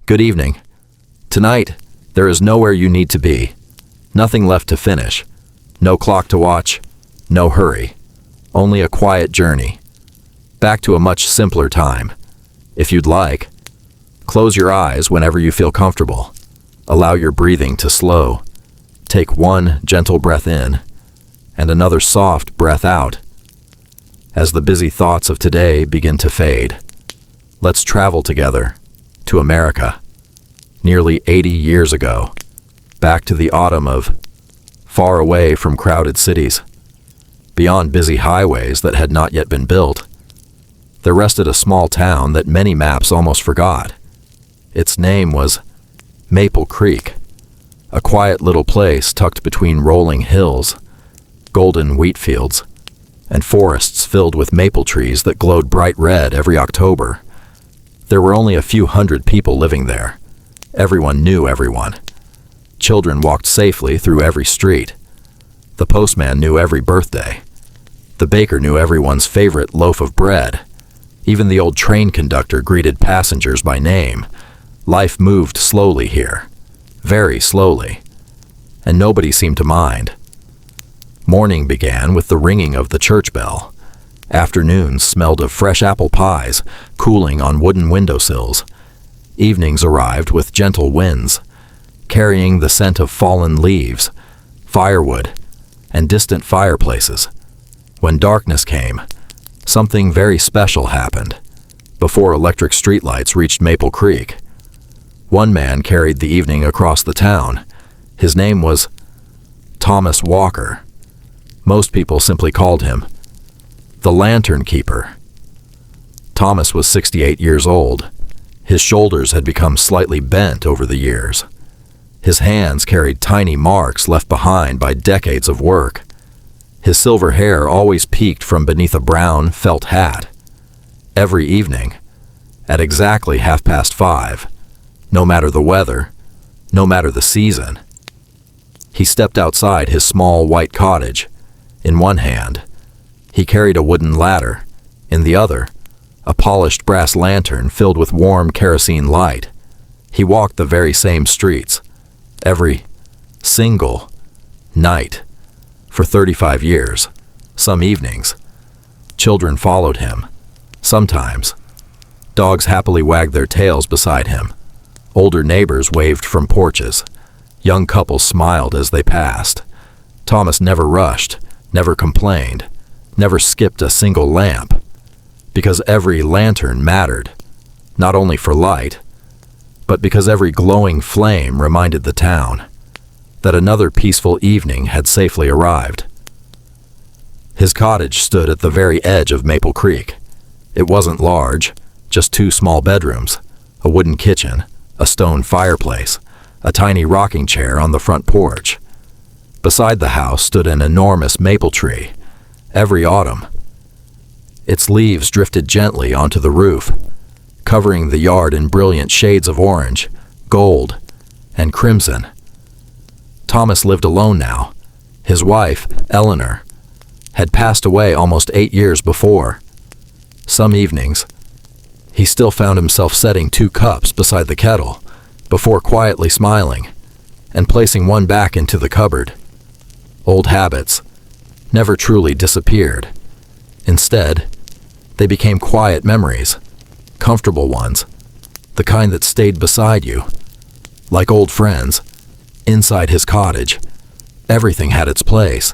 Good evening. Tonight, there is nowhere you need to be. Nothing left to finish. No clock to watch. No hurry. Only a quiet journey. Back to a much simpler time. If you'd like, close your eyes whenever you feel comfortable. Allow your breathing to slow. Take one gentle breath in and another soft breath out. As the busy thoughts of today begin to fade, let's travel together to America, nearly 80 years ago, back to the autumn of far away from crowded cities, beyond busy highways that had not yet been built. There rested a small town that many maps almost forgot. Its name was Maple Creek, a quiet little place tucked between rolling hills, golden wheat fields, and forests filled with maple trees that glowed bright red every October. There were only a few hundred people living there. Everyone knew everyone. Children walked safely through every street. The postman knew every birthday. The baker knew everyone's favorite loaf of bread. Even the old train conductor greeted passengers by name. Life moved slowly here, very slowly, and nobody seemed to mind. Morning began with the ringing of the church bell. Afternoons smelled of fresh apple pies cooling on wooden windowsills. Evenings arrived with gentle winds, carrying the scent of fallen leaves, firewood, and distant fireplaces. When darkness came, something very special happened. Before electric streetlights reached Maple Creek, one man carried the evening across the town. His name was Thomas Walker. Most people simply called him the Lantern Keeper. Thomas was 68 years old. His shoulders had become slightly bent over the years. His hands carried tiny marks left behind by decades of work. His silver hair always peeked from beneath a brown felt hat. Every evening, at exactly 5:30, no matter the weather, no matter the season, he stepped outside his small white cottage. In one hand, he carried a wooden ladder. In the other, a polished brass lantern filled with warm kerosene light. He walked the very same streets, every single night, for 35 years. Some evenings, children followed him. Sometimes, dogs happily wagged their tails beside him. Older neighbors waved from porches. Young couples smiled as they passed. Thomas never rushed, never complained, never skipped a single lamp, because every lantern mattered, not only for light, but because every glowing flame reminded the town that another peaceful evening had safely arrived. His cottage stood at the very edge of Maple Creek. It wasn't large, just 2 small bedrooms, a wooden kitchen, a stone fireplace, a tiny rocking chair on the front porch. Beside the house stood an enormous maple tree. Every autumn, its leaves drifted gently onto the roof, covering the yard in brilliant shades of orange, gold, and crimson. Thomas lived alone now. His wife, Eleanor, had passed away almost 8 years before. Some evenings, he still found himself setting 2 cups beside the kettle, before quietly smiling and placing one back into the cupboard. Old habits never truly disappeared. Instead, they became quiet memories, comfortable ones, the kind that stayed beside you. Like old friends, inside his cottage, everything had its place.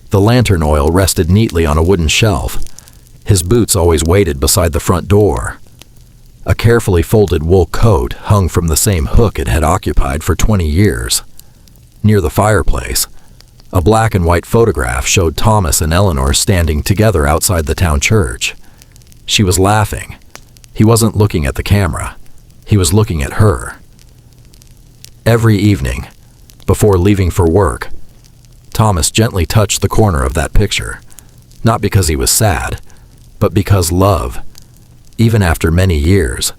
The lantern oil rested neatly on a wooden shelf. His boots always waited beside the front door. A carefully folded wool coat hung from the same hook it had occupied for 20 years. Near the fireplace, a black and white photograph showed Thomas and Eleanor standing together outside the town church. She was laughing. He wasn't looking at the camera. He was looking at her. Every evening, before leaving for work, Thomas gently touched the corner of that picture, not because he was sad, but because love, even after many years,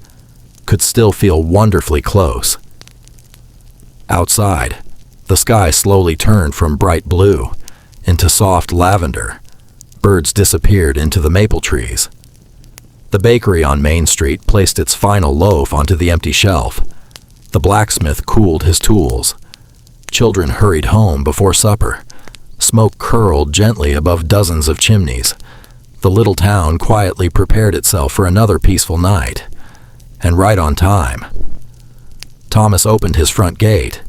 could still feel wonderfully close. Outside, the sky slowly turned from bright blue into soft lavender. Birds disappeared into the maple trees. The bakery on Main Street placed its final loaf onto the empty shelf. The blacksmith cooled his tools. Children hurried home before supper. Smoke curled gently above dozens of chimneys. The little town quietly prepared itself for another peaceful night. And right on time. Thomas opened his front gate.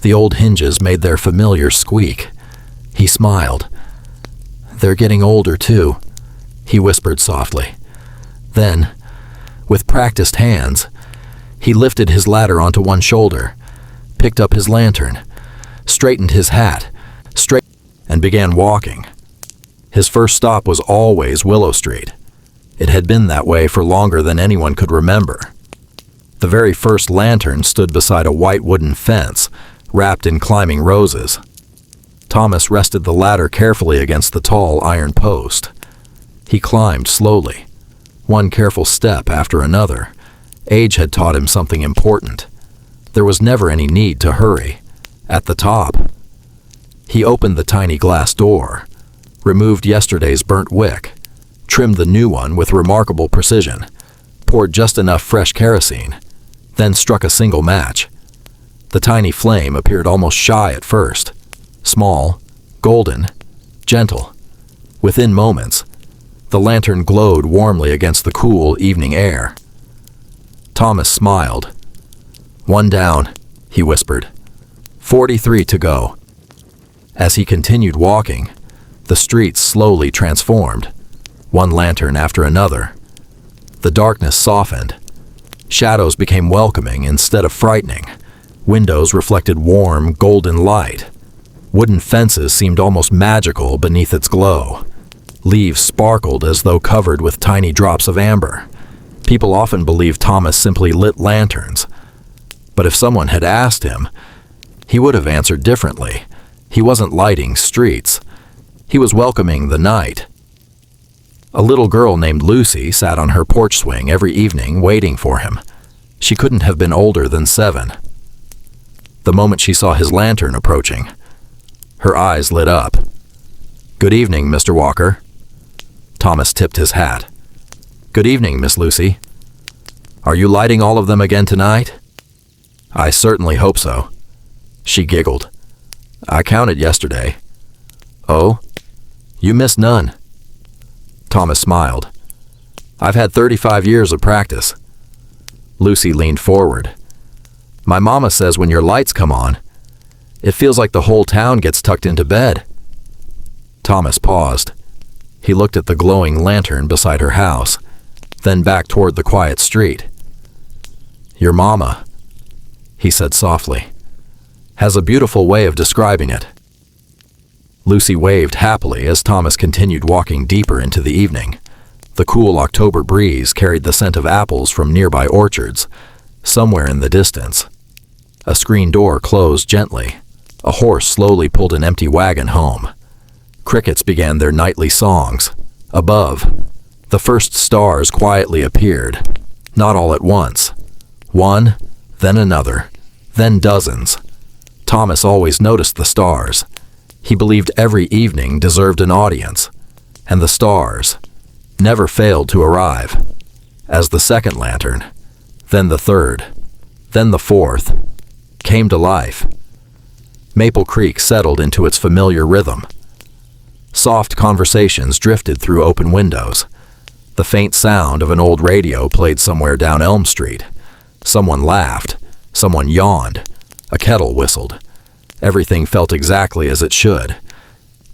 The old hinges made their familiar squeak. He smiled. "They're getting older, too," he whispered softly. Then, with practiced hands, he lifted his ladder onto one shoulder, picked up his lantern, straightened his hat, and began walking. His first stop was always Willow Street. It had been that way for longer than anyone could remember. The very first lantern stood beside a white wooden fence, wrapped in climbing roses. Thomas rested the ladder carefully against the tall iron post. He climbed slowly, one careful step after another. Age had taught him something important. There was never any need to hurry. At the top, he opened the tiny glass door, removed yesterday's burnt wick, trimmed the new one with remarkable precision, poured just enough fresh kerosene, then struck a single match. The tiny flame appeared almost shy at first, small, golden, gentle. Within moments, the lantern glowed warmly against the cool evening air. Thomas smiled. "One down," he whispered. 43 to go." As he continued walking, the streets slowly transformed, one lantern after another. The darkness softened. Shadows became welcoming instead of frightening. Windows reflected warm, golden light. Wooden fences seemed almost magical beneath its glow. Leaves sparkled as though covered with tiny drops of amber. People often believed Thomas simply lit lanterns. But if someone had asked him, he would have answered differently. He wasn't lighting streets. He was welcoming the night. A little girl named Lucy sat on her porch swing every evening waiting for him. She couldn't have been older than 7. The moment she saw his lantern approaching, her eyes lit up. "Good evening, Mr. Walker." Thomas tipped his hat. "Good evening, Miss Lucy. Are you lighting all of them again tonight?" "I certainly hope so." She giggled. "I counted yesterday." "Oh? You missed none." Thomas smiled. "I've had 35 years of practice." Lucy leaned forward. "My mama says when your lights come on, it feels like the whole town gets tucked into bed." Thomas paused. He looked at the glowing lantern beside her house, then back toward the quiet street. "Your mama," he said softly, "has a beautiful way of describing it." Lucy waved happily as Thomas continued walking deeper into the evening. The cool October breeze carried the scent of apples from nearby orchards. Somewhere in the distance, a screen door closed gently. A horse slowly pulled an empty wagon home. Crickets began their nightly songs. Above, the first stars quietly appeared, not all at once. One, then another, then dozens. Thomas always noticed the stars. He believed every evening deserved an audience, and the stars never failed to arrive. As the second lantern, then the third, then the fourth, came to life, Maple Creek settled into its familiar rhythm. Soft conversations drifted through open windows. The faint sound of an old radio played somewhere down Elm Street. Someone laughed, someone yawned, a kettle whistled. Everything felt exactly as it should.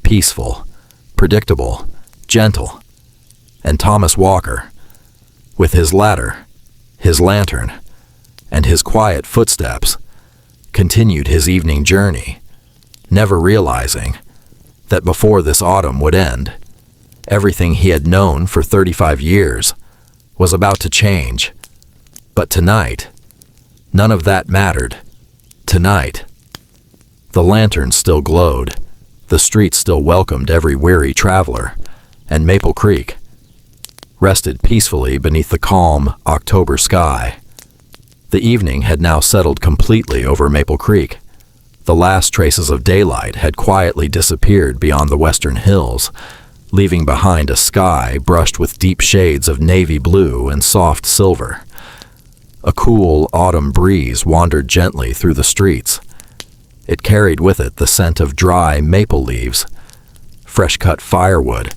Peaceful, predictable, gentle. And Thomas Walker, with his ladder, his lantern, and his quiet footsteps, continued his evening journey, never realizing that before this autumn would end, everything he had known for 35 years was about to change. But tonight, none of that mattered. Tonight, the lantern still glowed, the street still welcomed every weary traveler, and Maple Creek rested peacefully beneath the calm October sky. The evening had now settled completely over Maple Creek. The last traces of daylight had quietly disappeared beyond the western hills. leaving behind a sky brushed with deep shades of navy blue and soft silver. A cool autumn breeze wandered gently through the streets. It carried with it the scent of dry maple leaves, fresh-cut firewood,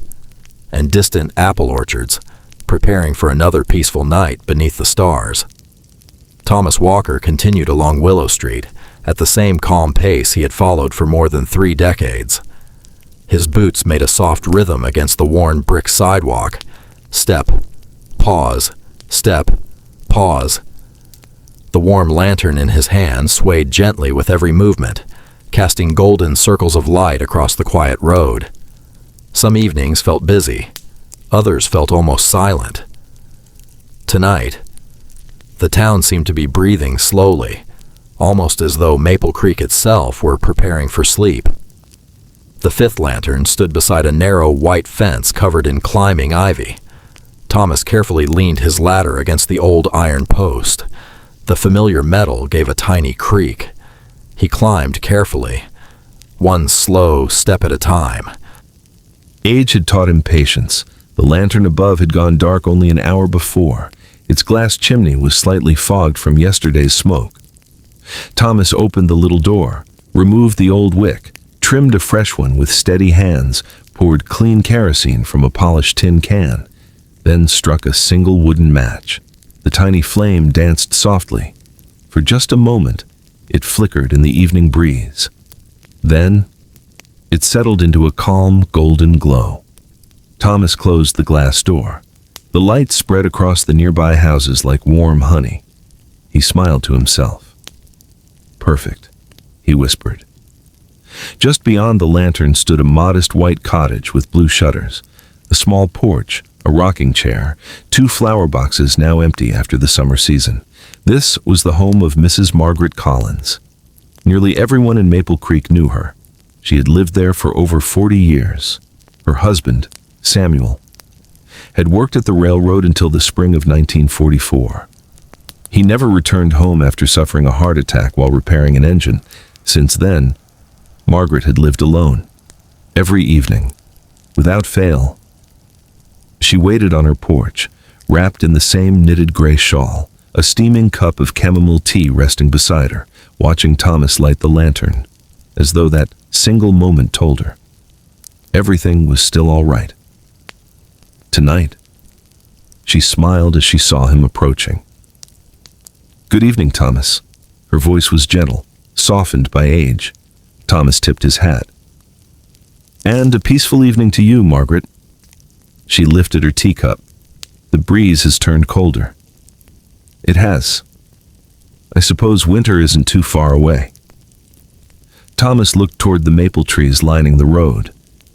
and distant apple orchards, preparing for another peaceful night beneath the stars. Thomas Walker continued along Willow Street at the same calm pace he had followed for more than 3 decades. His boots made a soft rhythm against the worn brick sidewalk. Step, pause, step, pause. The warm lantern in his hand swayed gently with every movement, casting golden circles of light across the quiet road. Some evenings felt busy, others felt almost silent. Tonight, the town seemed to be breathing slowly, almost as though Maple Creek itself were preparing for sleep. The 5th lantern stood beside a narrow white fence covered in climbing ivy. Thomas carefully leaned his ladder against the old iron post. The familiar metal gave a tiny creak. He climbed carefully, one slow step at a time. Age had taught him patience. The lantern above had gone dark only an hour before. Its glass chimney was slightly fogged from yesterday's smoke. Thomas opened the little door, removed the old wick, trimmed a fresh one with steady hands, poured clean kerosene from a polished tin can, then struck a single wooden match. The tiny flame danced softly. For just a moment, it flickered in the evening breeze. Then, it settled into a calm, golden glow. Thomas closed the glass door. The light spread across the nearby houses like warm honey. He smiled to himself. "Perfect," he whispered. Just beyond the lantern stood a modest white cottage with blue shutters, a small porch, a rocking chair, 2 flower boxes now empty after the summer season. This was the home of Mrs. Margaret Collins. Nearly everyone in Maple Creek knew her. She had lived there for over 40 years. Her husband, Samuel, had worked at the railroad until the spring of 1944. He never returned home after suffering a heart attack while repairing an engine. Since then, Margaret had lived alone. Every evening, without fail, she waited on her porch, wrapped in the same knitted gray shawl, a steaming cup of chamomile tea resting beside her, watching Thomas light the lantern, as though that single moment told her everything was still all right. Tonight, she smiled as she saw him approaching. "Good evening, Thomas." Her voice was gentle, softened by age. Thomas tipped his hat. "And a peaceful evening to you, Margaret." She lifted her teacup. "The breeze has turned colder." "It has. I suppose winter isn't too far away." Thomas looked toward the maple trees lining the road.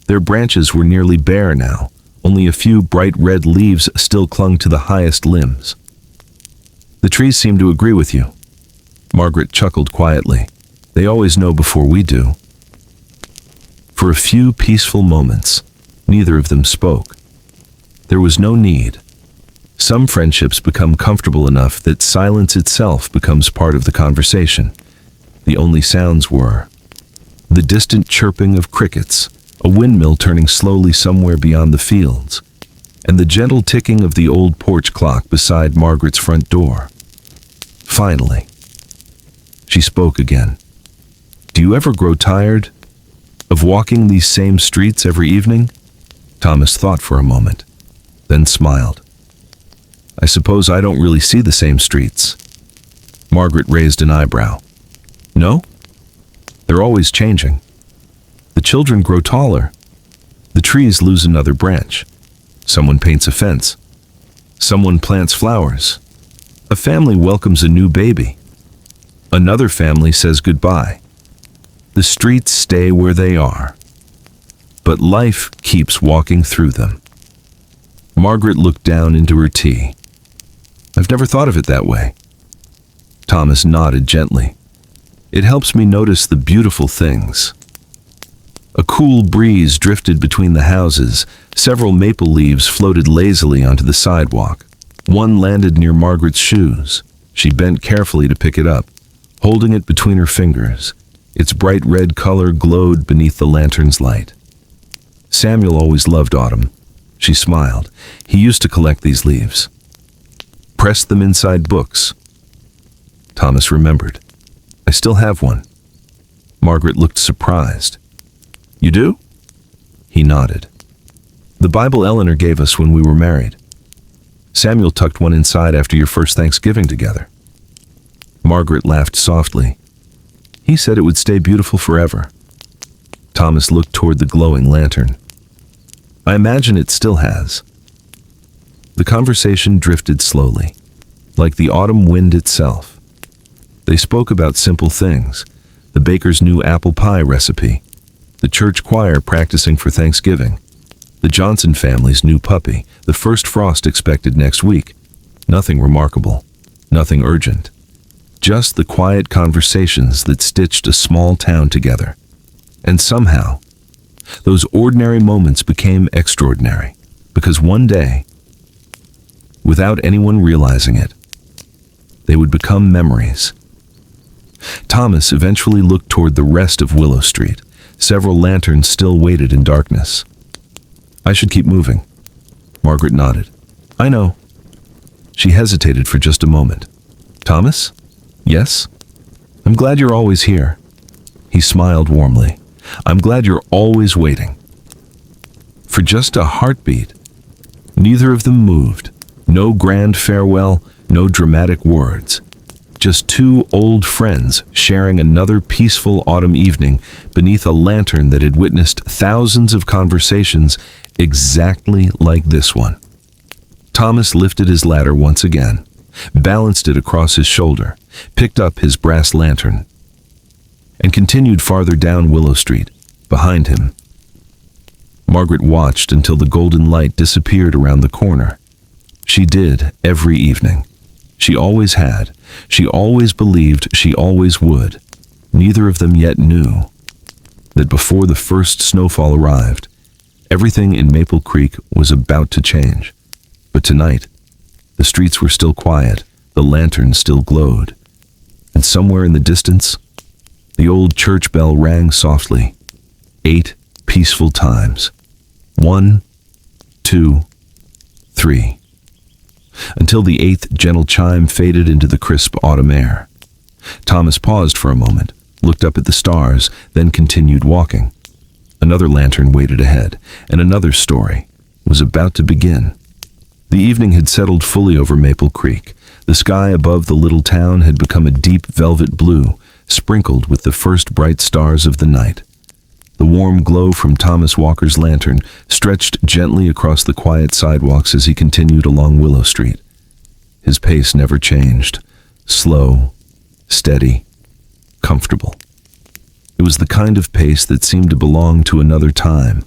Their branches were nearly bare now. Only a few bright red leaves still clung to the highest limbs. "The trees seem to agree with you." Margaret chuckled quietly. "They always know before we do." For a few peaceful moments, neither of them spoke. There was no need. Some friendships become comfortable enough that silence itself becomes part of the conversation. The only sounds were the distant chirping of crickets, a windmill turning slowly somewhere beyond the fields, and the gentle ticking of the old porch clock beside Margaret's front door. Finally, she spoke again. "Do you ever grow tired of walking these same streets every evening?" Thomas thought for a moment, then smiled. "I suppose I don't really see the same streets." Margaret raised an eyebrow. "No? They're always changing. The children grow taller. The trees lose another branch. Someone paints a fence. Someone plants flowers. A family welcomes a new baby. Another family says goodbye. The streets stay where they are, but life keeps walking through them." Margaret looked down into her tea. "I've never thought of it that way." Thomas nodded gently. "It helps me notice the beautiful things." A cool breeze drifted between the houses. Several maple leaves floated lazily onto the sidewalk. One landed near Margaret's shoes. She bent carefully to pick it up, holding it between her fingers. Its bright red color glowed beneath the lantern's light. Samuel always loved autumn. She smiled. He used to collect these leaves. Press them inside books. Thomas remembered. I still have one. Margaret looked surprised. You do? He nodded. The Bible Eleanor gave us when we were married. Samuel tucked one inside after your first Thanksgiving together. Margaret laughed softly. He said it would stay beautiful forever. Thomas looked toward the glowing lantern. I imagine it still has. The conversation drifted slowly, like the autumn wind itself. They spoke about simple things, the baker's new apple pie recipe, the church choir practicing for Thanksgiving, the Johnson family's new puppy, the first frost expected next week. Nothing remarkable, nothing urgent. Just the quiet conversations that stitched a small town together. And somehow, those ordinary moments became extraordinary, because one day, without anyone realizing it, they would become memories. Thomas eventually looked toward the rest of Willow Street. Several lanterns still waited in darkness. I should keep moving. Margaret nodded. I know. She hesitated for just a moment. Thomas? Yes? I'm glad you're always here. He smiled warmly. I'm glad you're always waiting. For just a heartbeat, neither of them moved. No grand farewell, no dramatic words. Just two old friends sharing another peaceful autumn evening beneath a lantern that had witnessed thousands of conversations exactly like this one. Thomas lifted his ladder once again, balanced it across his shoulder, picked up his brass lantern, and continued farther down Willow Street, behind him. Margaret watched until the golden light disappeared around the corner. She did every evening. She always had. She always believed she always would. Neither of them yet knew that before the first snowfall arrived, everything in Maple Creek was about to change. But tonight, the streets were still quiet, the lanterns still glowed, and somewhere in the distance, the old church bell rang softly. 8 peaceful times. 1, 2, 3. Until the 8th gentle chime faded into the crisp autumn air. Thomas paused for a moment, looked up at the stars, then continued walking. Another lantern waited ahead, and another story was about to begin. The evening had settled fully over Maple Creek. The sky above the little town had become a deep velvet blue, sprinkled with the first bright stars of the night. The warm glow from Thomas Walker's lantern stretched gently across the quiet sidewalks as he continued along Willow Street. His pace never changed, slow, steady, comfortable. It was the kind of pace that seemed to belong to another time,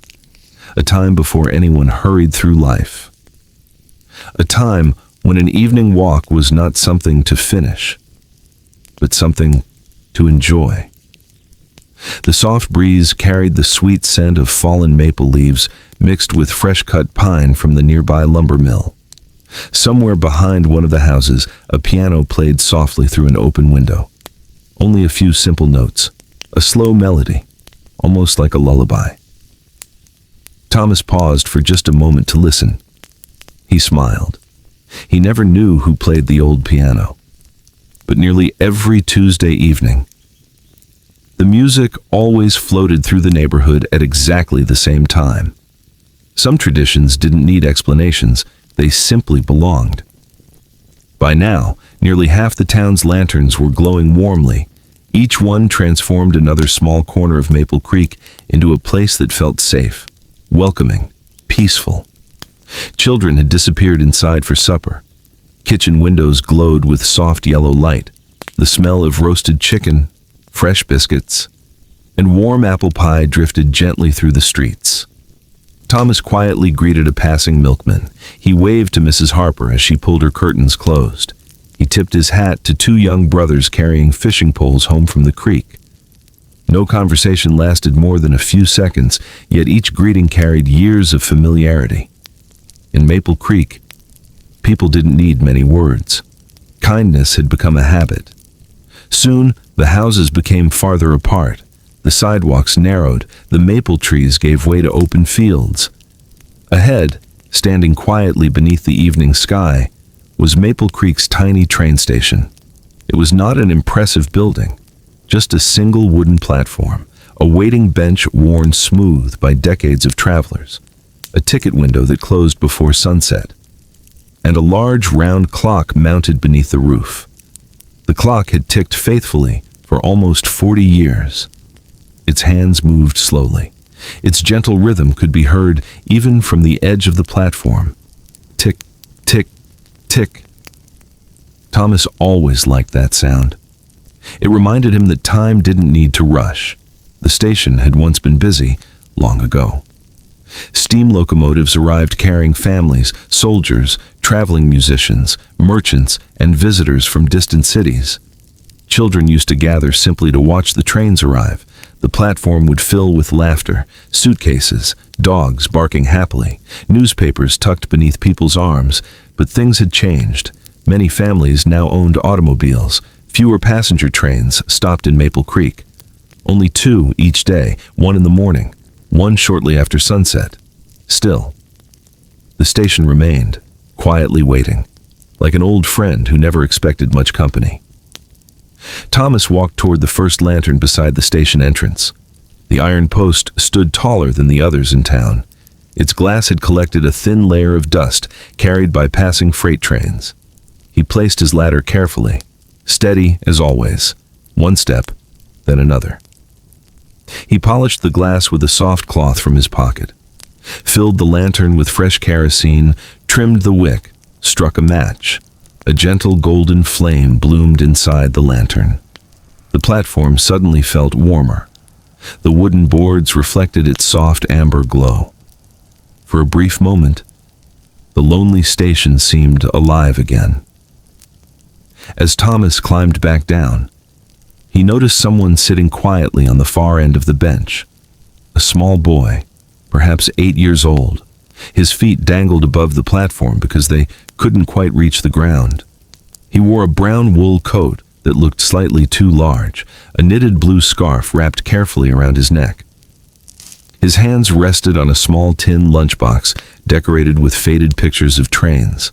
a time before anyone hurried through life, a time when an evening walk was not something to finish, but something to enjoy. The soft breeze carried the sweet scent of fallen maple leaves mixed with fresh-cut pine from the nearby lumber mill. Somewhere behind one of the houses, a piano played softly through an open window. Only a few simple notes, a slow melody, almost like a lullaby. Thomas paused for just a moment to listen. He smiled. He never knew who played the old piano, but nearly every Tuesday evening, the music always floated through the neighborhood at exactly the same time. Some traditions didn't need explanations, they simply belonged. By now, nearly half the town's lanterns were glowing warmly. Each one transformed another small corner of Maple Creek into a place that felt safe, welcoming, peaceful. Children had disappeared inside for supper. Kitchen windows glowed with soft yellow light. The smell of roasted chicken, fresh biscuits, and warm apple pie drifted gently through the streets. Thomas quietly greeted a passing milkman. He waved to Mrs. Harper as she pulled her curtains closed. He tipped his hat to 2 young brothers carrying fishing poles home from the creek. No conversation lasted more than a few seconds, yet each greeting carried years of familiarity. In Maple Creek, people didn't need many words. Kindness had become a habit. Soon, the houses became farther apart. The sidewalks narrowed, the maple trees gave way to open fields. Ahead, standing quietly beneath the evening sky, was Maple Creek's tiny train station. It was not an impressive building, just a single wooden platform, a waiting bench worn smooth by decades of travelers, a ticket window that closed before sunset, and a large round clock mounted beneath the roof. The clock had ticked faithfully for almost 40 years. Its hands moved slowly. Its gentle rhythm could be heard even from the edge of the platform. Tick, tick, tick. Thomas always liked that sound. It reminded him that time didn't need to rush. The station had once been busy, long ago. Steam locomotives arrived carrying families, soldiers, traveling musicians, merchants, and visitors from distant cities. Children used to gather simply to watch the trains arrive. The platform would fill with laughter, suitcases, dogs barking happily, newspapers tucked beneath people's arms. But things had changed. Many families now owned automobiles. Fewer passenger trains stopped in Maple Creek. Only 2 each day, one in the morning, one shortly after sunset. Still, the station remained, quietly waiting, like an old friend who never expected much company. Thomas walked toward the first lantern beside the station entrance. The iron post stood taller than the others in town. Its glass had collected a thin layer of dust carried by passing freight trains. He placed his ladder carefully, steady as always, one step, then another. He polished the glass with a soft cloth from his pocket, filled the lantern with fresh kerosene, trimmed the wick, struck a match. A gentle golden flame bloomed inside the lantern. The platform suddenly felt warmer. The wooden boards reflected its soft amber glow. For a brief moment, the lonely station seemed alive again. As Thomas climbed back down, he noticed someone sitting quietly on the far end of the bench. A small boy, perhaps 8 years old. His feet dangled above the platform because they couldn't quite reach the ground. He wore a brown wool coat that looked slightly too large, a knitted blue scarf wrapped carefully around his neck. His hands rested on a small tin lunchbox decorated with faded pictures of trains.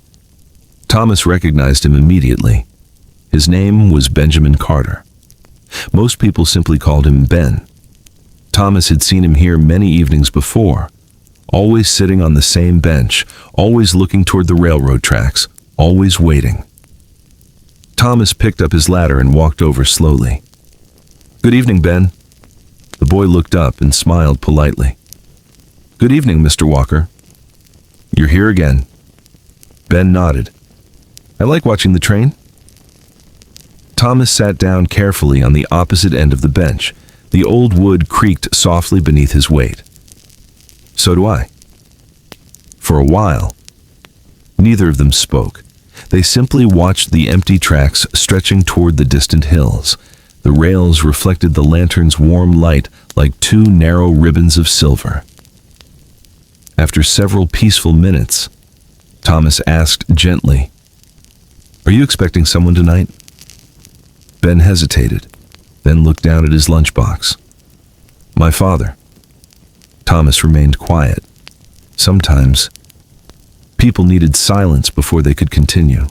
Thomas recognized him immediately. His name was Benjamin Carter. Most people simply called him Ben. Thomas had seen him here many evenings before, always sitting on the same bench, always looking toward the railroad tracks, always waiting. Thomas picked up his ladder and walked over slowly. "Good evening, Ben." The boy looked up and smiled politely. "Good evening, Mr. Walker. You're here again." Ben nodded. "I like watching the train." Thomas sat down carefully on the opposite end of the bench. The old wood creaked softly beneath his weight. "So do I." For a while, neither of them spoke. They simply watched the empty tracks stretching toward the distant hills. The rails reflected the lantern's warm light like 2 narrow ribbons of silver. After several peaceful minutes, Thomas asked gently, "Are you expecting someone tonight?" Ben hesitated, then looked down at his lunchbox. "My father." Thomas remained quiet. Sometimes, people needed silence before they could continue.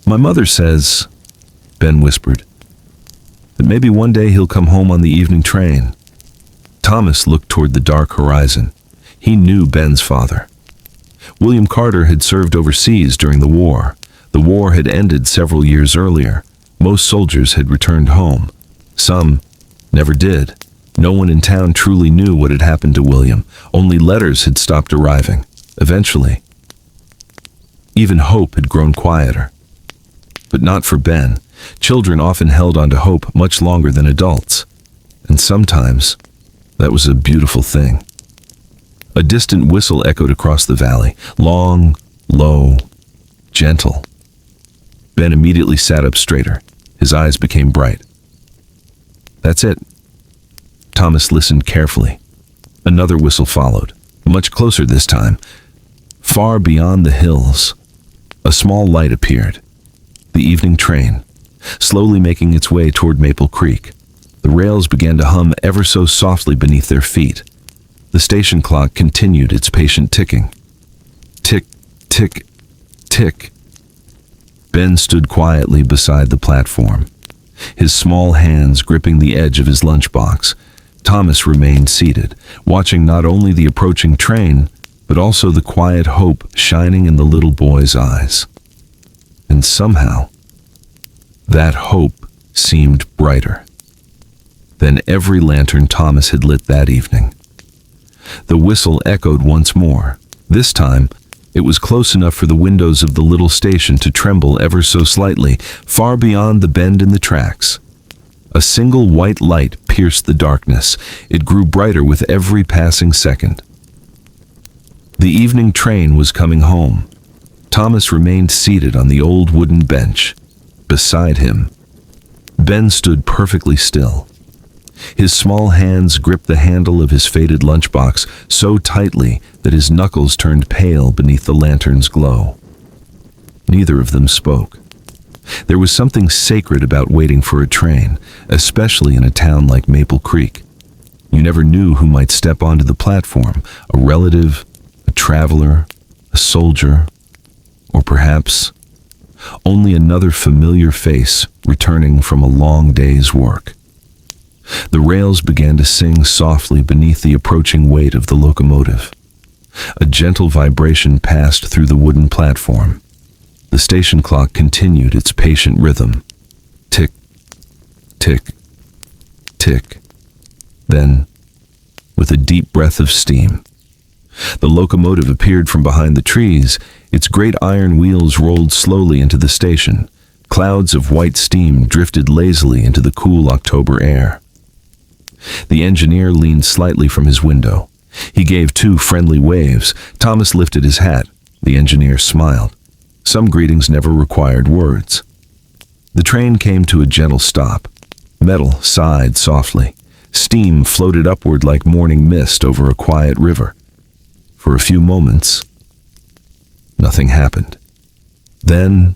"My mother says," Ben whispered, "that maybe one day he'll come home on the evening train." Thomas looked toward the dark horizon. He knew Ben's father. William Carter had served overseas during the war. The war had ended several years earlier. Most soldiers had returned home. Some never did. No one in town truly knew what had happened to William. Only letters had stopped arriving. Eventually, even hope had grown quieter. But not for Ben. Children often held on to hope much longer than adults. And sometimes, that was a beautiful thing. A distant whistle echoed across the valley. Long, low, gentle. Ben immediately sat up straighter. His eyes became bright. "That's it." Thomas listened carefully. Another whistle followed, much closer this time. Far beyond the hills, a small light appeared. The evening train, slowly making its way toward Maple Creek. The rails began to hum ever so softly beneath their feet. The station clock continued its patient ticking. Tick, tick, tick. Ben stood quietly beside the platform, his small hands gripping the edge of his lunchbox. Thomas remained seated, watching not only the approaching train, but also the quiet hope shining in the little boy's eyes. And somehow, that hope seemed brighter than every lantern Thomas had lit that evening. The whistle echoed once more. This time, it was close enough for the windows of the little station to tremble ever so slightly, far beyond the bend in the tracks. A single white light pierced the darkness. It grew brighter with every passing second. The evening train was coming home. Thomas remained seated on the old wooden bench. Beside him, Ben stood perfectly still. His small hands gripped the handle of his faded lunchbox so tightly that his knuckles turned pale beneath the lantern's glow. Neither of them spoke. There was something sacred about waiting for a train, especially in a town like Maple Creek. You never knew who might step onto the platform, a relative, a traveler, a soldier, or perhaps only another familiar face returning from a long day's work. The rails began to sing softly beneath the approaching weight of the locomotive. A gentle vibration passed through the wooden platform. The station clock continued its patient rhythm. Tick, tick, tick. Then, with a deep breath of steam, the locomotive appeared from behind the trees. Its great iron wheels rolled slowly into the station. Clouds of white steam drifted lazily into the cool October air. The engineer leaned slightly from his window. He gave 2 friendly waves. Thomas lifted his hat. The engineer smiled. Some greetings never required words. The train came to a gentle stop. Metal sighed softly. Steam floated upward like morning mist over a quiet river. For a few moments, nothing happened. Then,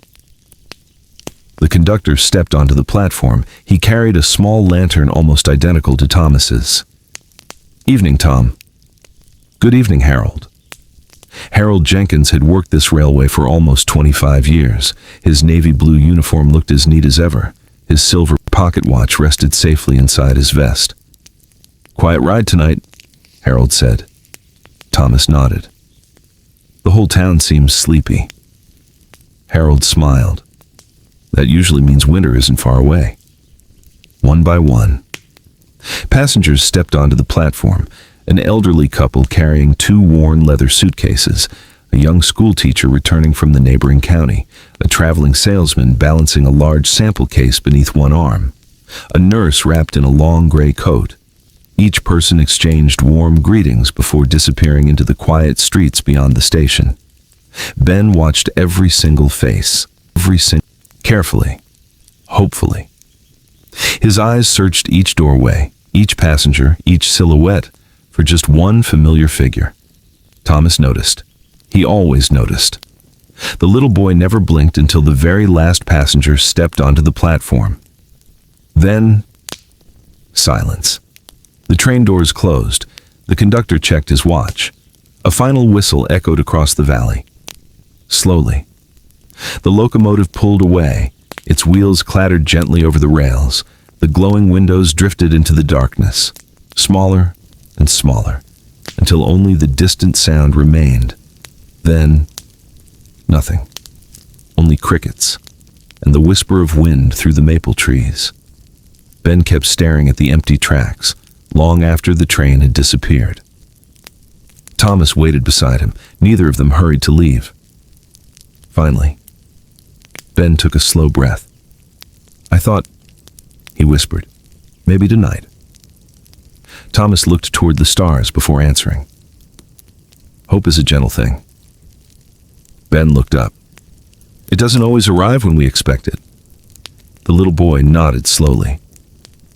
the conductor stepped onto the platform. He carried a small lantern almost identical to Thomas's. "Evening, Tom." "Good evening, Harold." Harold Jenkins had worked this railway for almost 25 years. His navy blue uniform looked as neat as ever. His silver pocket watch rested safely inside his vest. "Quiet ride tonight," Harold said. Thomas nodded. "The whole town seems sleepy." Harold smiled. "That usually means winter isn't far away." One by one, passengers stepped onto the platform. An elderly couple carrying 2 worn leather suitcases, a young schoolteacher returning from the neighboring county, a traveling salesman balancing a large sample case beneath one arm, a nurse wrapped in a long gray coat. Each person exchanged warm greetings before disappearing into the quiet streets beyond the station. Ben watched every single face, carefully, hopefully. His eyes searched each doorway, each passenger, each silhouette, for just one familiar figure. Thomas noticed. He always noticed. The little boy never blinked until the very last passenger stepped onto the platform. Then, silence. The train doors closed. The conductor checked his watch. A final whistle echoed across the valley. Slowly, the locomotive pulled away. Its wheels clattered gently over the rails. The glowing windows drifted into the darkness, smaller and smaller, until only the distant sound remained. Then, nothing. Only crickets, and the whisper of wind through the maple trees. Ben kept staring at the empty tracks, long after the train had disappeared. Thomas waited beside him. Neither of them hurried to leave. Finally, Ben took a slow breath. "I thought," he whispered, "maybe tonight." Thomas looked toward the stars before answering. "Hope is a gentle thing." Ben looked up. "It doesn't always arrive when we expect it." The little boy nodded slowly.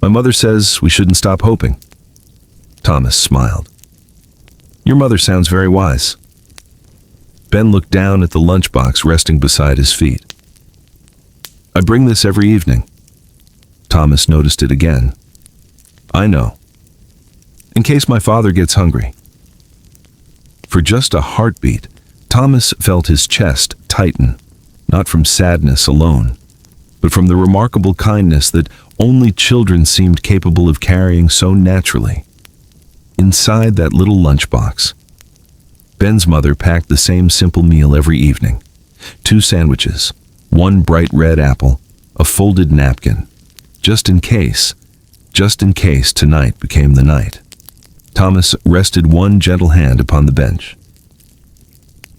"My mother says we shouldn't stop hoping." Thomas smiled. "Your mother sounds very wise." Ben looked down at the lunchbox resting beside his feet. "I bring this every evening." Thomas noticed it again. I know. In case my father gets hungry." For just a heartbeat, Thomas felt his chest tighten, not from sadness alone, but from the remarkable kindness that only children seemed capable of carrying so naturally. Inside that little lunchbox, Ben's mother packed the same simple meal every evening. 2 sandwiches, 1 bright red apple, a folded napkin, just in case tonight became the night. Thomas rested one gentle hand upon the bench.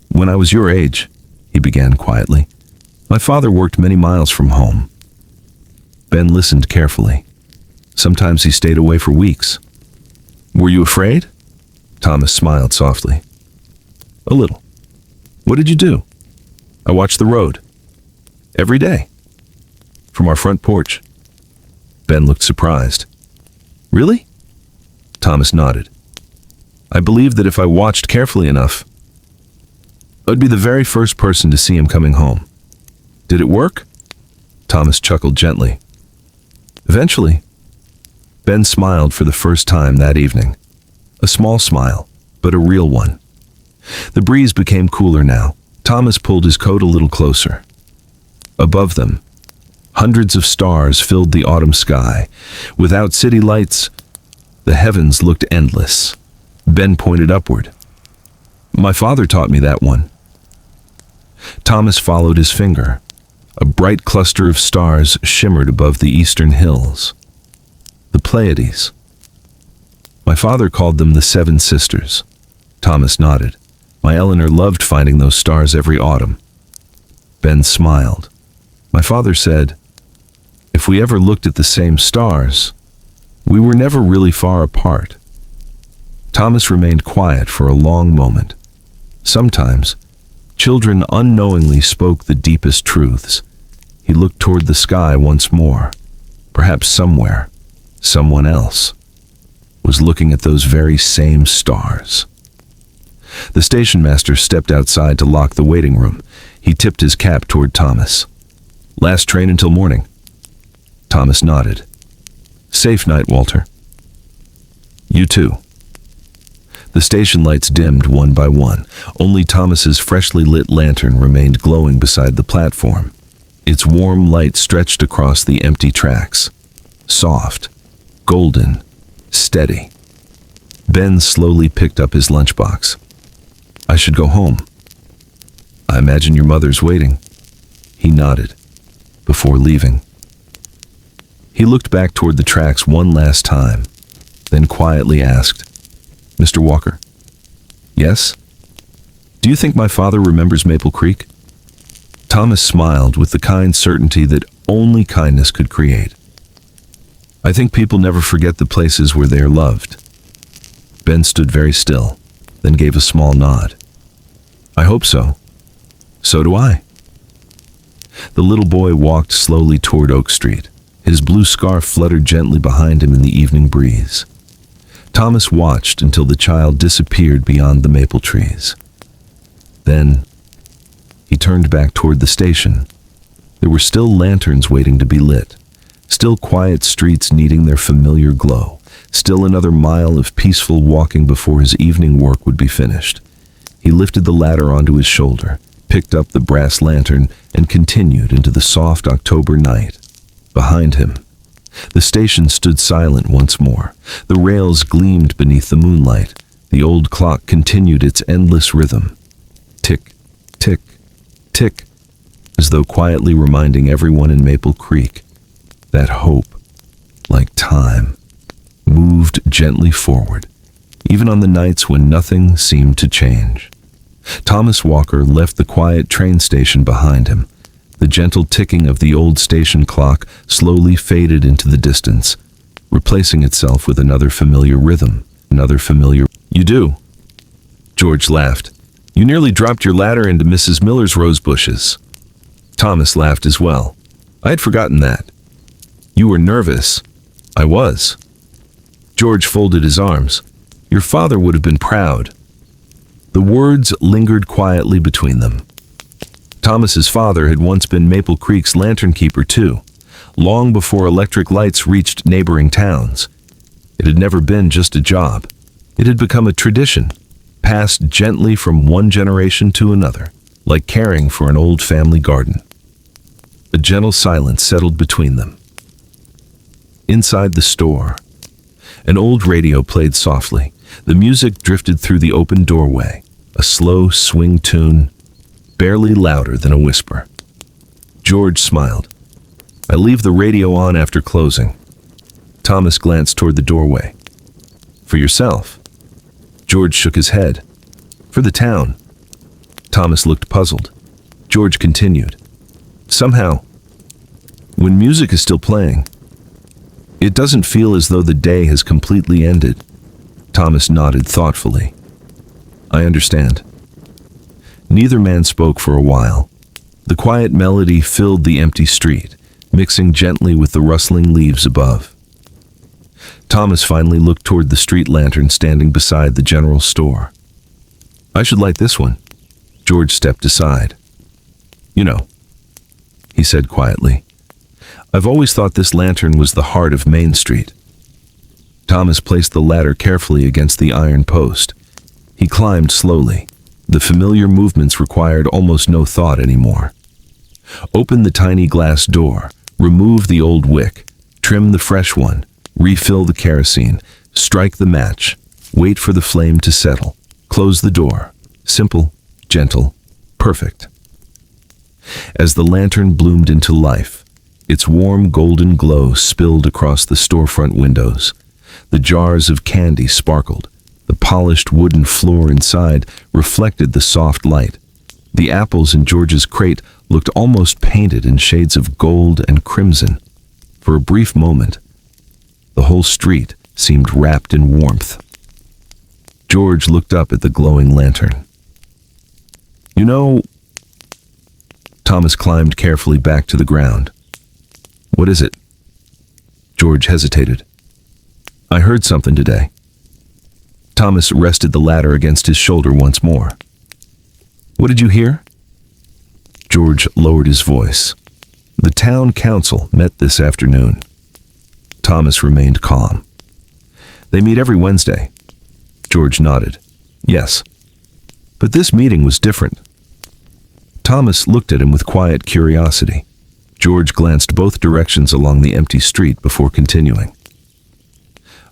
"When I was your age," he began quietly, "my father worked many miles from home." Ben listened carefully. Sometimes he stayed away for weeks. "Were you afraid?" Thomas smiled softly. "A little." "What did you do?" "I watched the road. Every day. From our front porch." Ben looked surprised. "Really?" Thomas nodded. "I believed that if I watched carefully enough, I'd be the very first person to see him coming home." "Did it work?" Thomas chuckled gently. "Eventually." Ben smiled for the first time that evening. A small smile, but a real one. The breeze became cooler now. Thomas pulled his coat a little closer. Above them, hundreds of stars filled the autumn sky. Without city lights, the heavens looked endless. Ben pointed upward. "My father taught me that one." Thomas followed his finger. A bright cluster of stars shimmered above the eastern hills. The Pleiades. "My father called them the 7 sisters." Thomas nodded. "My Eleanor loved finding those stars every autumn." Ben smiled. "My father said, if we ever looked at the same stars, we were never really far apart." Thomas remained quiet for a long moment. Sometimes, children unknowingly spoke the deepest truths. He looked toward the sky once more. Perhaps somewhere, someone else was looking at those very same stars. The station master stepped outside to lock the waiting room. He tipped his cap toward Thomas. "Last train until morning." Thomas nodded. "Safe night, Walter." "You too." The station lights dimmed one by one. Only Thomas's freshly lit lantern remained glowing beside the platform. Its warm light stretched across the empty tracks. Soft, golden, steady. Ben slowly picked up his lunchbox. "I should go home." "I imagine your mother's waiting." He nodded, before leaving. He looked back toward the tracks one last time, then quietly asked, "Mr. Walker?" "Yes?" "Do you think my father remembers Maple Creek?" Thomas smiled with the kind certainty that only kindness could create. "I think people never forget the places where they are loved." Ben stood very still, then gave a small nod. "I hope so." "So do I." The little boy walked slowly toward Oak Street. His blue scarf fluttered gently behind him in the evening breeze. Thomas watched until the child disappeared beyond the maple trees. Then, he turned back toward the station. There were still lanterns waiting to be lit, still quiet streets needing their familiar glow, still another mile of peaceful walking before his evening work would be finished. He lifted the ladder onto his shoulder, picked up the brass lantern, and continued into the soft October night. Behind him, the station stood silent once more. The rails gleamed beneath the moonlight. The old clock continued its endless rhythm. Tick, tick, tick, as though quietly reminding everyone in Maple Creek that hope, like time, moved gently forward, even on the nights when nothing seemed to change. Thomas Walker left the quiet train station behind him. The gentle ticking of the old station clock slowly faded into the distance, replacing itself with another familiar rhythm, another familiar... "You do?" George laughed. "You nearly dropped your ladder into Mrs. Miller's rose bushes." Thomas laughed as well. "I had forgotten that." "You were nervous." "I was." George folded his arms. "Your father would have been proud." The words lingered quietly between them. Thomas's father had once been Maple Creek's lantern keeper too, long before electric lights reached neighboring towns. It had never been just a job. It had become a tradition, passed gently from one generation to another, like caring for an old family garden. A gentle silence settled between them. Inside the store, an old radio played softly. The music drifted through the open doorway, a slow swing tune, barely louder than a whisper. George smiled. "I leave the radio on after closing." Thomas glanced toward the doorway. "For yourself?" George shook his head. "For the town." Thomas looked puzzled. George continued. "Somehow, when music is still playing, it doesn't feel as though the day has completely ended." Thomas nodded thoughtfully. "I understand." Neither man spoke for a while. The quiet melody filled the empty street, mixing gently with the rustling leaves above. Thomas finally looked toward the street lantern standing beside the general store. "I should light this one." George stepped aside. "You know," he said quietly, "I've always thought this lantern was the heart of Main Street." Thomas placed the ladder carefully against the iron post. He climbed slowly. The familiar movements required almost no thought anymore. Open the tiny glass door, remove the old wick, trim the fresh one, refill the kerosene, strike the match, wait for the flame to settle, close the door. Simple, gentle, perfect. As the lantern bloomed into life, its warm golden glow spilled across the storefront windows. The jars of candy sparkled. The polished wooden floor inside reflected the soft light. The apples in George's crate looked almost painted in shades of gold and crimson. For a brief moment, the whole street seemed wrapped in warmth. George looked up at the glowing lantern. "You know," Thomas climbed carefully back to the ground. "What is it?" George hesitated. "I heard something today." Thomas rested the ladder against his shoulder once more. "What did you hear?" George lowered his voice. "The town council met this afternoon." Thomas remained calm. "They meet every Wednesday." George nodded. "Yes. But this meeting was different." Thomas looked at him with quiet curiosity. George glanced both directions along the empty street before continuing.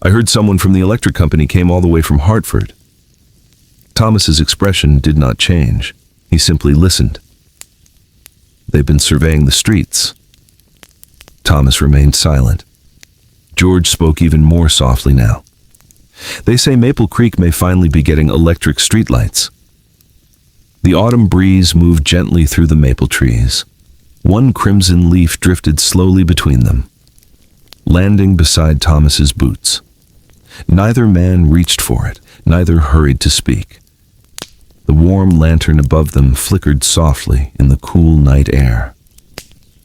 "I heard someone from the electric company came all the way from Hartford." Thomas's expression did not change. He simply listened. "They've been surveying the streets." Thomas remained silent. George spoke even more softly now. "They say Maple Creek may finally be getting electric streetlights." The autumn breeze moved gently through the maple trees. One crimson leaf drifted slowly between them, landing beside Thomas's boots. Neither man reached for it, neither hurried to speak. The warm lantern above them flickered softly in the cool night air.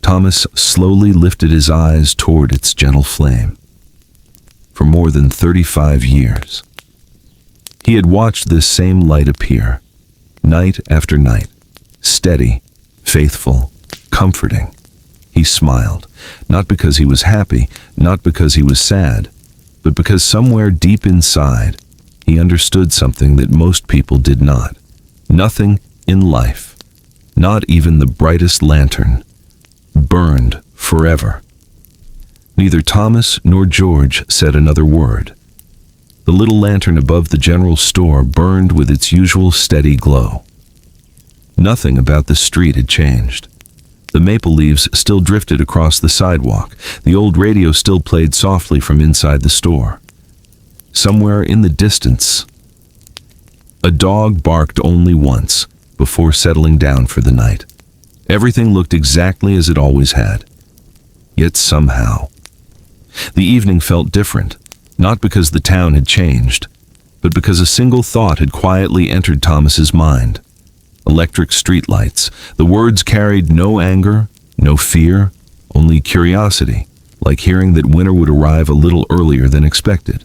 Thomas slowly lifted his eyes toward its gentle flame. For more than 35 years, he had watched this same light appear, night after night, steady, faithful, comforting. He smiled, not because he was happy, not because he was sad, but because somewhere deep inside, he understood something that most people did not. Nothing in life, not even the brightest lantern, burned forever. Neither Thomas nor George said another word. The little lantern above the general store burned with its usual steady glow. Nothing about the street had changed. The maple leaves still drifted across the sidewalk. The old radio still played softly from inside the store. Somewhere in the distance, a dog barked only once before settling down for the night. Everything looked exactly as it always had. Yet somehow, the evening felt different, not because the town had changed, but because a single thought had quietly entered Thomas's mind. Electric streetlights. The words carried no anger, no fear, only curiosity, like hearing that winter would arrive a little earlier than expected.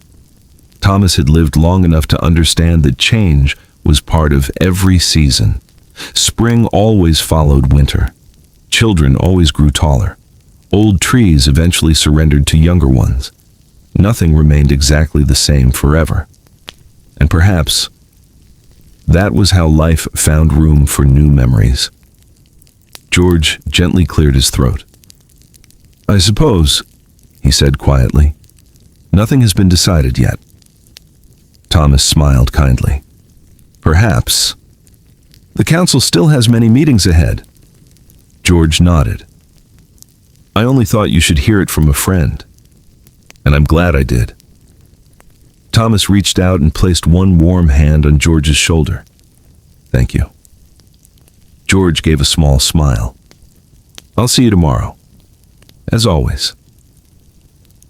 Thomas had lived long enough to understand that change was part of every season. Spring always followed winter. Children always grew taller. Old trees eventually surrendered to younger ones. Nothing remained exactly the same forever. And perhaps that was how life found room for new memories. George gently cleared his throat. "I suppose," he said quietly, "nothing has been decided yet." Thomas smiled kindly. "Perhaps. The council still has many meetings ahead." George nodded. "I only thought you should hear it from a friend. And I'm glad I did." Thomas reached out and placed one warm hand on George's shoulder. "Thank you." George gave a small smile. "I'll see you tomorrow. As always."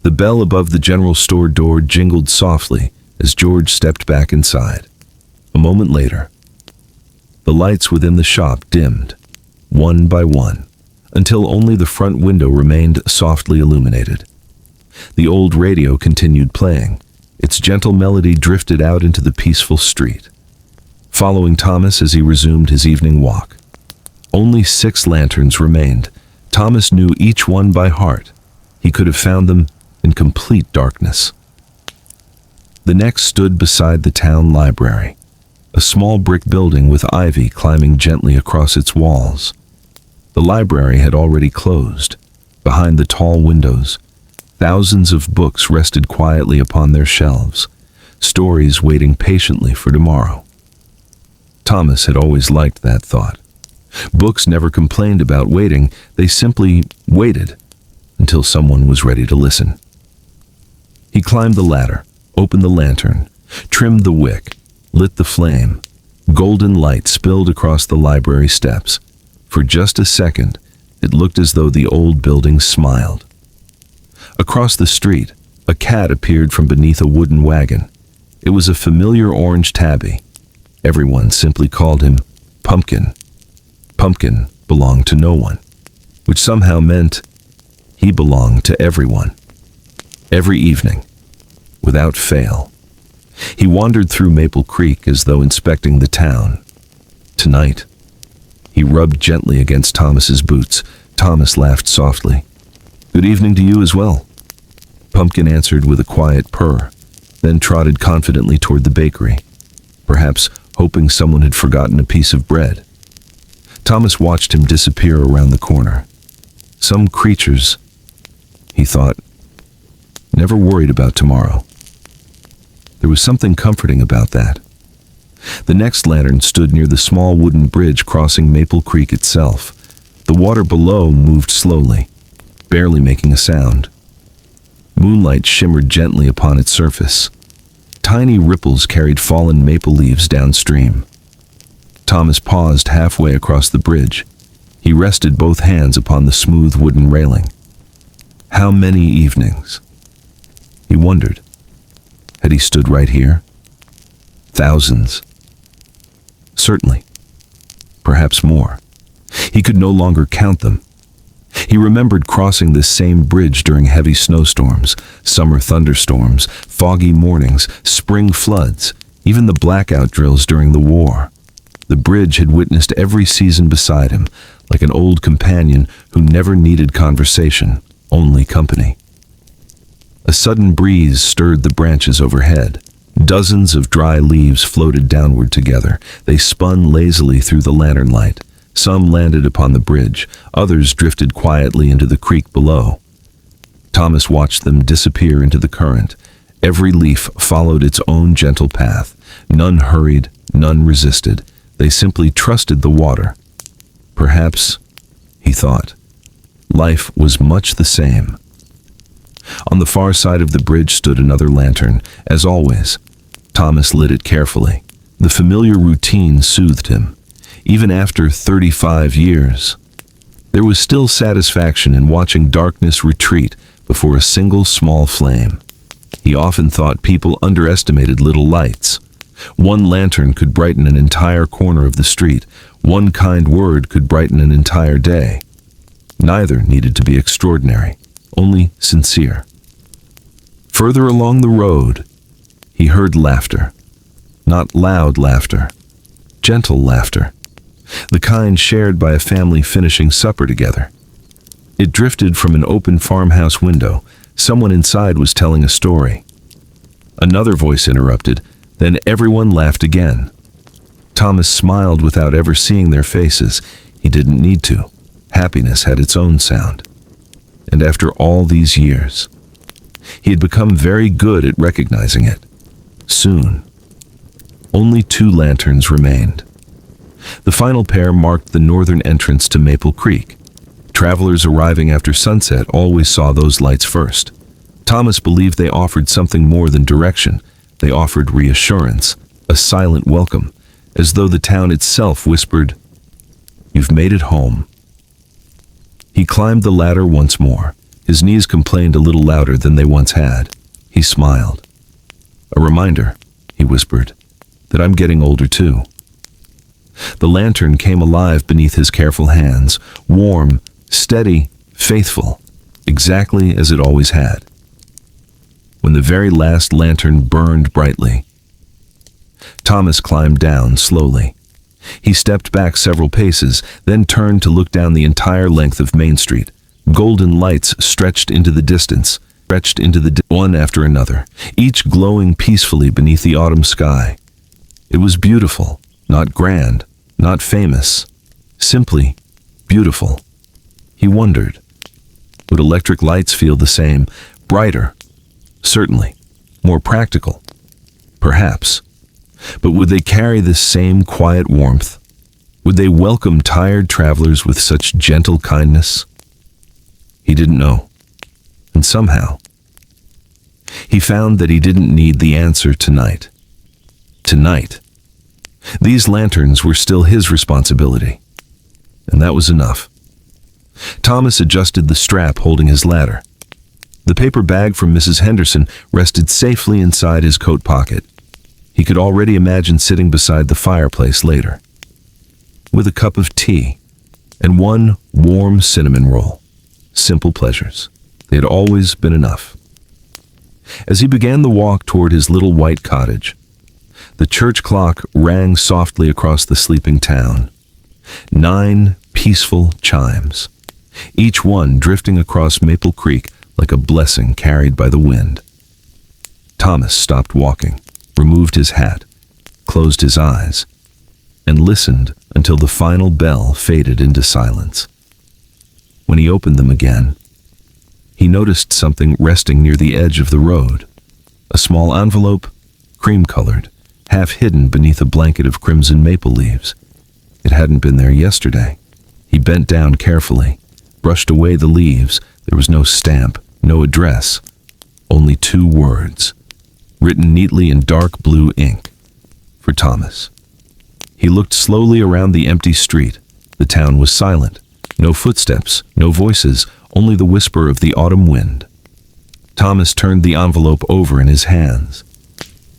The bell above the general store door jingled softly as George stepped back inside. A moment later, the lights within the shop dimmed, one by one, until only the front window remained softly illuminated. The old radio continued playing. Its gentle melody drifted out into the peaceful street, following Thomas as he resumed his evening walk. Only 6 lanterns remained. Thomas knew each one by heart. He could have found them in complete darkness. The next stood beside the town library, a small brick building with ivy climbing gently across its walls. The library had already closed. Behind the tall windows, thousands of books rested quietly upon their shelves, stories waiting patiently for tomorrow. Thomas had always liked that thought. Books never complained about waiting, they simply waited until someone was ready to listen. He climbed the ladder, opened the lantern, trimmed the wick, lit the flame. Golden light spilled across the library steps. For just a second, it looked as though the old building smiled. Across the street, a cat appeared from beneath a wooden wagon. It was a familiar orange tabby. Everyone simply called him Pumpkin. Pumpkin belonged to no one, which somehow meant he belonged to everyone. Every evening, without fail, he wandered through Maple Creek as though inspecting the town. Tonight, he rubbed gently against Thomas's boots. Thomas laughed softly. "Good evening to you as well." Pumpkin answered with a quiet purr, then trotted confidently toward the bakery, perhaps hoping someone had forgotten a piece of bread. Thomas watched him disappear around the corner. Some creatures, he thought, never worried about tomorrow. There was something comforting about that. The next lantern stood near the small wooden bridge crossing Maple Creek itself. The water below moved slowly, barely making a sound. Moonlight shimmered gently upon its surface. Tiny ripples carried fallen maple leaves downstream. Thomas paused halfway across the bridge. He rested both hands upon the smooth wooden railing. How many evenings? He wondered. Had he stood right here? Thousands. Certainly. Perhaps more. He could no longer count them. He remembered crossing this same bridge during heavy snowstorms, summer thunderstorms, foggy mornings, spring floods, even the blackout drills during the war. The bridge had witnessed every season beside him, like an old companion who never needed conversation, only company. A sudden breeze stirred the branches overhead. Dozens of dry leaves floated downward together. They spun lazily through the lantern light. Some landed upon the bridge, others drifted quietly into the creek below. Thomas watched them disappear into the current. Every leaf followed its own gentle path. None hurried, none resisted. They simply trusted the water. Perhaps, he thought, life was much the same. On the far side of the bridge stood another lantern. As always, Thomas lit it carefully. The familiar routine soothed him. Even after 35 years, there was still satisfaction in watching darkness retreat before a single small flame. He often thought people underestimated little lights. One lantern could brighten an entire corner of the street. One kind word could brighten an entire day. Neither needed to be extraordinary, only sincere. Further along the road, he heard laughter. Not loud laughter, gentle laughter. The kind shared by a family finishing supper together. It drifted from an open farmhouse window, Someone inside was telling a story. Another voice interrupted, then everyone laughed again. Thomas smiled without ever seeing their faces. He didn't need to. Happiness had its own sound. And after all these years, he had become very good at recognizing it. Soon, only 2 lanterns remained. The final pair marked the northern entrance to Maple Creek. Travelers arriving after sunset always saw those lights first. Thomas believed they offered something more than direction. They offered reassurance, a silent welcome, as though the town itself whispered, "You've made it home." He climbed the ladder once more. His knees complained a little louder than they once had. He smiled. "A reminder," he whispered, "that I'm getting older too." The lantern came alive beneath his careful hands, warm, steady, faithful, exactly as it always had. When the very last lantern burned brightly, Thomas climbed down slowly. He stepped back several paces, then turned to look down the entire length of Main Street. Golden lights stretched into the distance, one after another, each glowing peacefully beneath the autumn sky. It was beautiful, not grand, not famous, simply beautiful. He wondered, would electric lights feel the same, brighter? Certainly. More practical? Perhaps. But would they carry this same quiet warmth? Would they welcome tired travelers with such gentle kindness? He didn't know. And somehow, he found that he didn't need the answer tonight. Tonight, these lanterns were still his responsibility. And that was enough. Thomas adjusted the strap holding his ladder. The paper bag from Mrs. Henderson rested safely inside his coat pocket. He could already imagine sitting beside the fireplace later, with a cup of tea and one warm cinnamon roll. Simple pleasures. They had always been enough. As he began the walk toward his little white cottage, the church clock rang softly across the sleeping town. 9 peaceful chimes, each one drifting across Maple Creek like a blessing carried by the wind. Thomas stopped walking, removed his hat, closed his eyes, and listened until the final bell faded into silence. When he opened them again, he noticed something resting near the edge of the road. A small envelope, cream-colored, half hidden beneath a blanket of crimson maple leaves. It hadn't been there yesterday. He bent down carefully, brushed away the leaves. There was no stamp, no address, only 2 words, written neatly in dark blue ink, for Thomas. He looked slowly around the empty street. The town was silent. No footsteps, no voices, only the whisper of the autumn wind. Thomas turned the envelope over in his hands,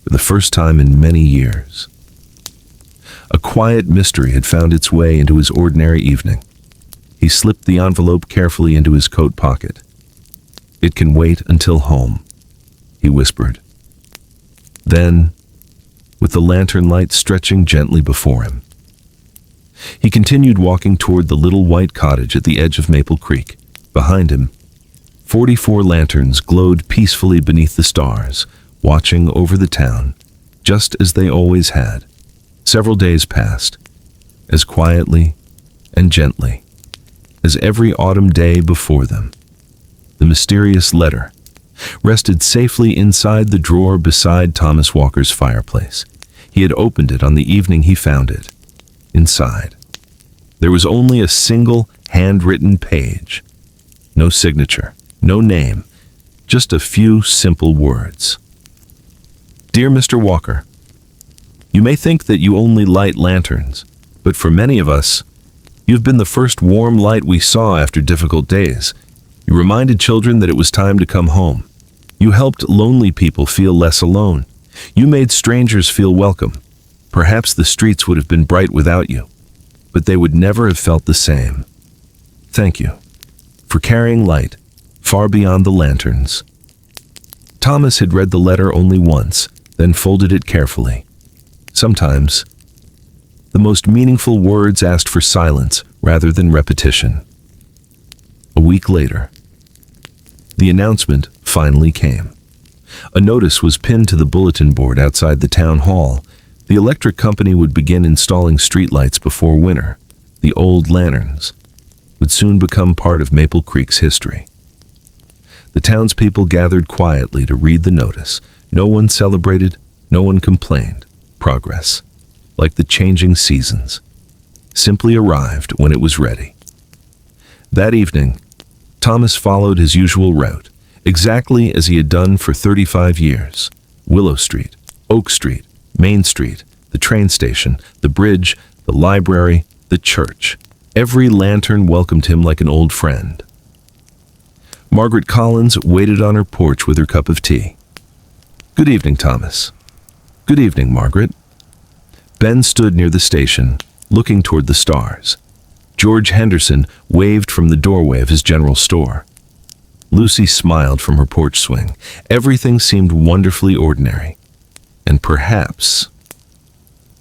for the first time in many years. A quiet mystery had found its way into his ordinary evening. He slipped the envelope carefully into his coat pocket. "It can wait until home," he whispered. Then, with the lantern light stretching gently before him, he continued walking toward the little white cottage at the edge of Maple Creek. Behind him, 44 lanterns glowed peacefully beneath the stars, watching over the town, just as they always had. Several days passed, as quietly and gently as every autumn day before them. The mysterious letter rested safely inside the drawer beside Thomas Walker's fireplace. He had opened it on the evening he found it. Inside, there was only a single handwritten page. No signature, no name, just a few simple words. "Dear Mr. Walker, you may think that you only light lanterns, but for many of us, you've been the first warm light we saw after difficult days. You reminded children that it was time to come home. You helped lonely people feel less alone. You made strangers feel welcome. Perhaps the streets would have been bright without you, but they would never have felt the same. Thank you for carrying light far beyond the lanterns." Thomas had read the letter only once, then folded it carefully. Sometimes, the most meaningful words asked for silence rather than repetition. A week later, the announcement finally came. A notice was pinned to the bulletin board outside the town hall. The electric company would begin installing streetlights before winter. The old lanterns would soon become part of Maple Creek's history. The townspeople gathered quietly to read the notice. No one celebrated, no one complained. Progress, like the changing seasons, simply arrived when it was ready. That evening, Thomas followed his usual route, exactly as he had done for 35 years. Willow Street, Oak Street, Main Street, the train station, the bridge, the library, the church. Every lantern welcomed him like an old friend. Margaret Collins waited on her porch with her cup of tea. "Good evening, Thomas." "Good evening, Margaret." Ben stood near the station, looking toward the stars. George Henderson waved from the doorway of his general store. Lucy smiled from her porch swing. Everything seemed wonderfully ordinary. And perhaps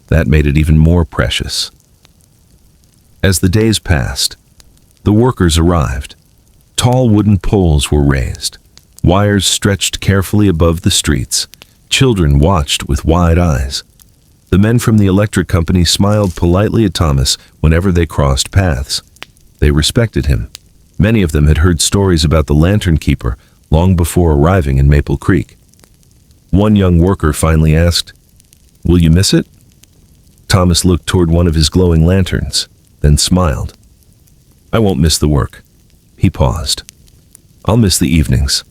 that made it even more precious. As the days passed, the workers arrived. Tall wooden poles were raised. Wires stretched carefully above the streets. Children watched with wide eyes. The men from the electric company smiled politely at Thomas whenever they crossed paths. They respected him. Many of them had heard stories about the lantern keeper long before arriving in Maple Creek. One young worker finally asked, "Will you miss it?" Thomas looked toward one of his glowing lanterns, then smiled. "I won't miss the work." He paused. "I'll miss the evenings."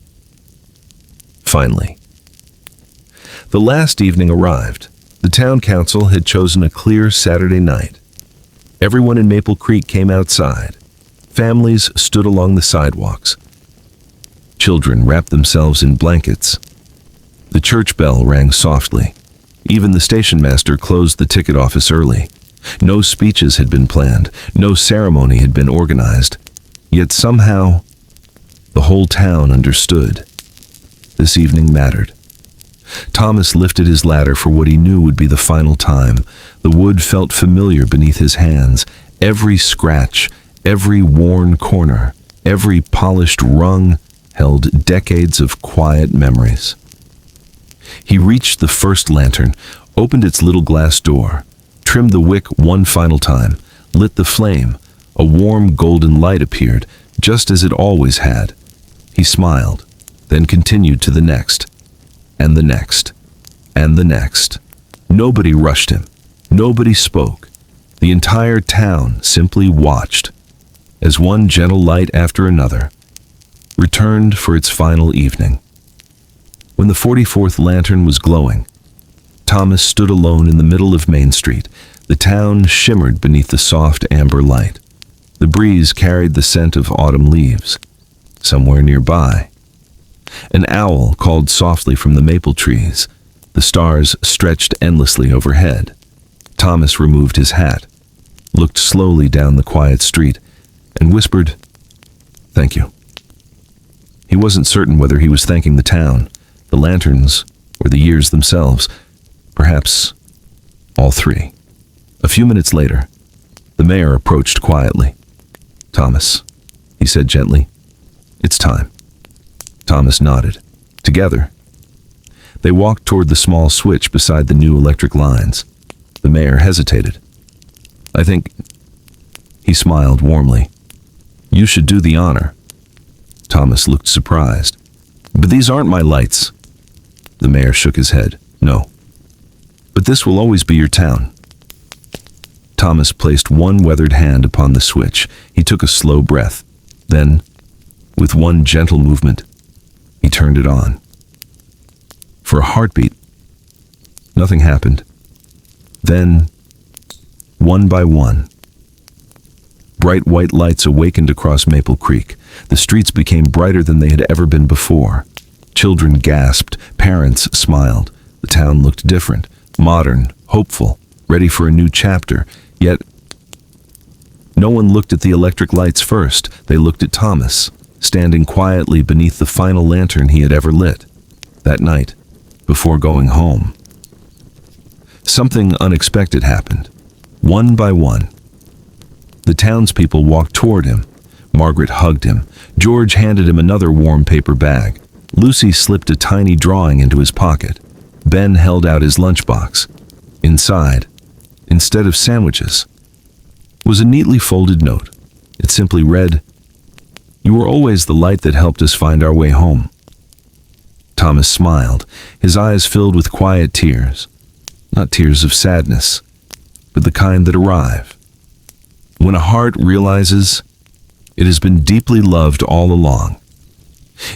Finally, the last evening arrived. The town council had chosen a clear Saturday night. Everyone in Maple Creek came outside. Families stood along the sidewalks. Children wrapped themselves in blankets. The church bell rang softly. Even the station master closed the ticket office early. No speeches had been planned. No ceremony had been organized. Yet somehow, the whole town understood. This evening mattered. Thomas lifted his ladder for what he knew would be the final time. The wood felt familiar beneath his hands. Every scratch, every worn corner, every polished rung held decades of quiet memories. He reached the first lantern, opened its little glass door, trimmed the wick one final time, lit the flame. A warm golden light appeared, just as it always had. He smiled, then continued to the next, and the next, and the next. Nobody rushed him. Nobody spoke. The entire town simply watched, as one gentle light after another returned for its final evening. When the 44th lantern was glowing, Thomas stood alone in the middle of Main Street. The town shimmered beneath the soft amber light. The breeze carried the scent of autumn leaves. Somewhere nearby, an owl called softly from the maple trees. The stars stretched endlessly overhead. Thomas removed his hat, looked slowly down the quiet street, and whispered, "Thank you." He wasn't certain whether he was thanking the town, the lanterns, or the years themselves. Perhaps all three. A few minutes later, the mayor approached quietly. "Thomas," he said gently, "it's time." Thomas nodded. Together, they walked toward the small switch beside the new electric lines. The mayor hesitated. "I think," he smiled warmly, "you should do the honor." Thomas looked surprised. "But these aren't my lights." The mayor shook his head. "No. But this will always be your town." Thomas placed one weathered hand upon the switch. He took a slow breath. Then, with one gentle movement, he turned it on. For a heartbeat, nothing happened. Then, one by one, bright white lights awakened across Maple Creek. The streets became brighter than they had ever been before. Children gasped, parents smiled. The town looked different, modern, hopeful, ready for a new chapter. Yet, no one looked at the electric lights first. They looked at Thomas, standing quietly beneath the final lantern he had ever lit. That night, before going home, something unexpected happened. One by one, the townspeople walked toward him. Margaret hugged him. George handed him another warm paper bag. Lucy slipped a tiny drawing into his pocket. Ben held out his lunchbox. Inside, instead of sandwiches, was a neatly folded note. It simply read, "You were always the light that helped us find our way home." Thomas smiled, his eyes filled with quiet tears. Not tears of sadness, but the kind that arrive when a heart realizes it has been deeply loved all along.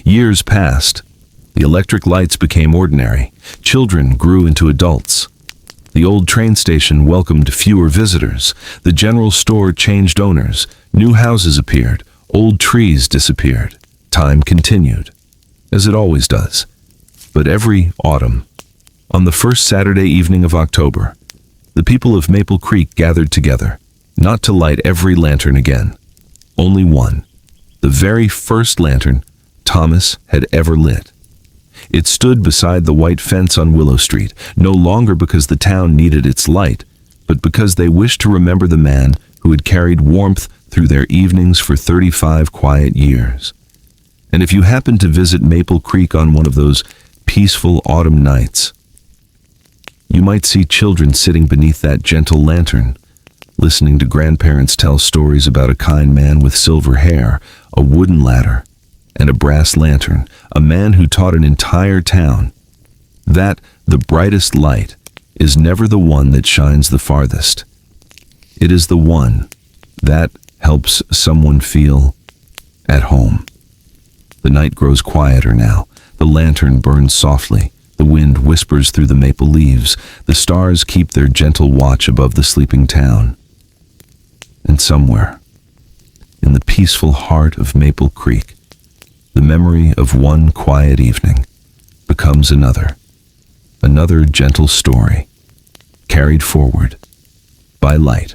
Years passed. The electric lights became ordinary. Children grew into adults. The old train station welcomed fewer visitors. The general store changed owners. New houses appeared. Old trees disappeared. Time continued, as it always does. But every autumn, on the first Saturday evening of October, the people of Maple Creek gathered together, not to light every lantern again. Only one, the very first lantern Thomas had ever lit. It stood beside the white fence on Willow Street, no longer because the town needed its light, but because they wished to remember the man who had carried warmth through their evenings for 35 quiet years. And if you happened to visit Maple Creek on one of those peaceful autumn nights, you might see children sitting beneath that gentle lantern, listening to grandparents tell stories about a kind man with silver hair, a wooden ladder, and a brass lantern, a man who taught an entire town that the brightest light is never the one that shines the farthest. It is the one that helps someone feel at home. The night grows quieter now. The lantern burns softly. The wind whispers through the maple leaves. The stars keep their gentle watch above the sleeping town. And somewhere, in the peaceful heart of Maple Creek, the memory of one quiet evening becomes another gentle story, carried forward by light.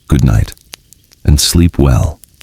Good night, and sleep well.